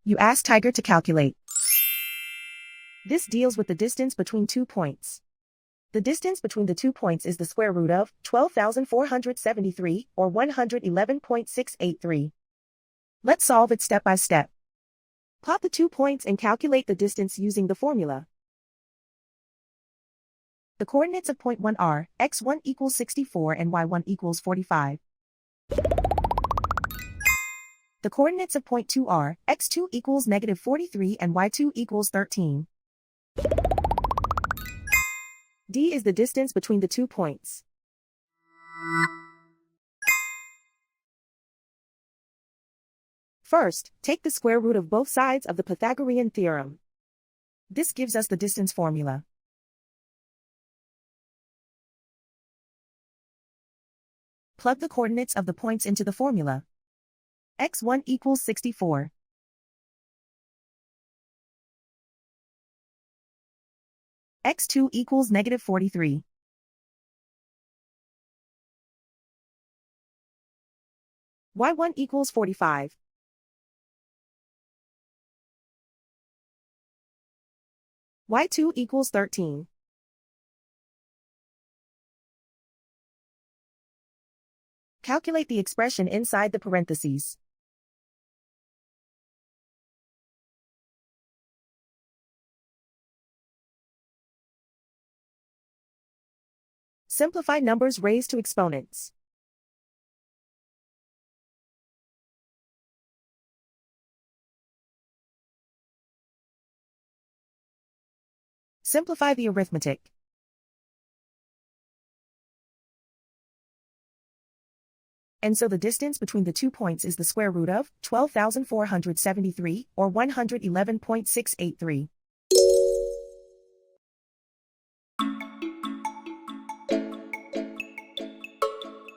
You ask Tiger to calculate. This deals with the distance between 2 points. The distance between the 2 points is the square root of 12,473, or 111.683. Let's solve it step by step. Plot the 2 points and calculate the distance using the formula. The coordinates of point 1 are x1 equals 64 and y1 equals 45. The coordinates of point 2 are x2 equals negative 43 and y2 equals 13. D is the distance between the 2 points. First, take the square root of both sides of the Pythagorean theorem. This gives us the distance formula. Plug the coordinates of the points into the formula. x1 equals 64. x2 equals negative 43. y1 equals 45. y2 equals 13. Calculate the expression inside the parentheses. Simplify numbers raised to exponents. Simplify the arithmetic. And so the distance between the 2 points is the square root of 12,473, or 111.683.